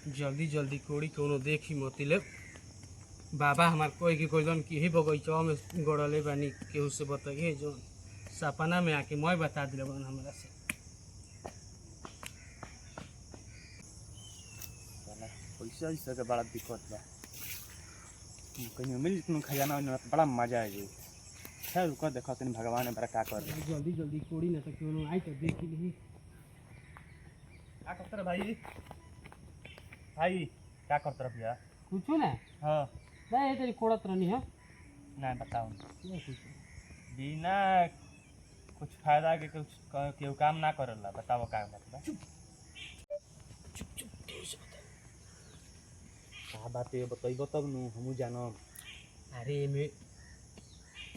जल्दी जल्दी कोड़ी कोनो देखी मतिले बाबा हमार कोई की कोई जन की ही बगीचा में गड़ले बानी केहू से बताइए जो सपना में आके मैं बता दिले बन हमरा से। पैसा वैसा के बड़ा दिक्कत बा, कहीं मिल तुम खजाना वाना तो बड़ा मजा है जी। खैर रुको देखो तनी भगवान ने बड़ा का कर रहे। जल्दी जल्दी कोड़ी ना तो कोनो आई तो देख ली। क्या करते रे भाई? भाई क्या करते रे भैया? पूछो ना। हाँ नहीं तेरी कोड़त रहनी है ना बताओ नहीं पूछो। बिना कुछ फायदा के कुछ केहू काम ना करला, बताओ का मतलब? चुप चुप का बात है बताइबो तब नु हमहू जानब। अरे में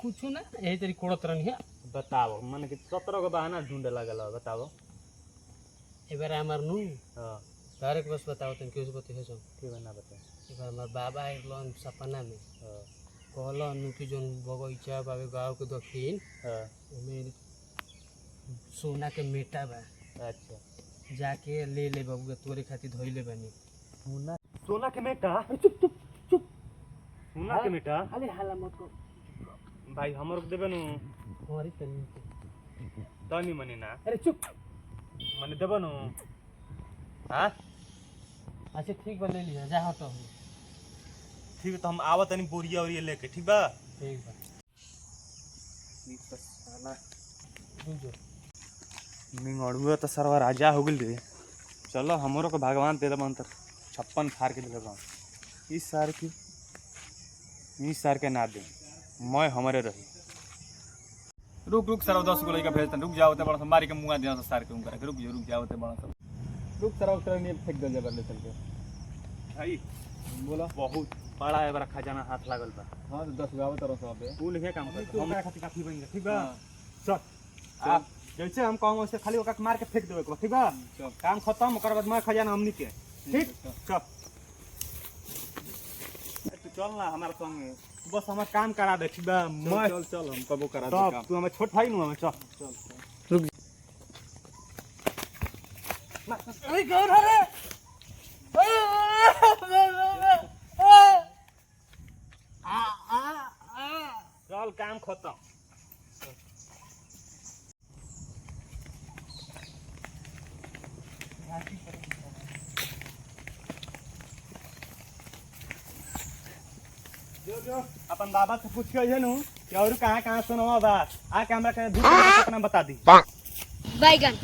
कुछ ना यही तेरी कोड़त रहनी है। बताओ मन के 17 को बहाना ढूंढे लगल है, बताओ। एक बार हमार नू हां तारे के बस बताओ तुम क्यों से बते हो के बना बता। एक बार हमार बाबा आइलन सपना में हां कहलन नु कि जोन बगीचा बाबे गांव के दक्षिण हां में सोना के मेटा बा, अच्छा जाके ले ले बाबू के तोरे खातिर धइले बानी। सोना के मेटा? चुप चुप चुप सोना के मेटा? खाली हाला मत को भाई हमर को देबे नु हमारी तनी तनी मनी ना। अरे चुप मने देबो नु। हां अच्छा ठीक बा ले लिया जा हटो। ठीक है तो हम आवत तनी बोरिया और ये लेके, ठीक बा? ठीक बा साला दूजो मिंगड़ुआ तो सरवा राजा हो गेल रे। चलो हमरो को भगवान दे दबन त 56 फार के दे दबन। इस सार के ना दे मैं हमारे रही। रुक रुक सर 10 को लइका भेजतन, रुक जाओ ते बड़ा मारी के मुंगा दिया सर के उनकर। रुक जाओ ते बड़ा सब रुक सर उतर ने फेंक दे जबर ले चल के। भाई बोला बहुत बड़ा है, बड़ा खजाना हाथ लागल बा। हां तो 10 गाव तरह सब है तू नहीं काम कर हमरा खातिर काफी बन गया, ठीक बा? हां चल आप जैसे हम कहूं वैसे खाली ओका मार के फेंक देबे को, ठीक बा? चल काम खत्म ओकर बाद मैं खजाना हमनी के, ठीक? चल तू चल ना हमारे संगे, बस हमार काम करा दे, ठीक बा? मैं चल हम कबो करा दे तब काम। तू हमें छोट भाई नु हमें चल चल अरे कौन है रे? चल काम खत्म। जो अपन बाबा से पूछ के नु कि और कहां सुनवा बा, आ के हमरा के दूसरा बता दी। बैगन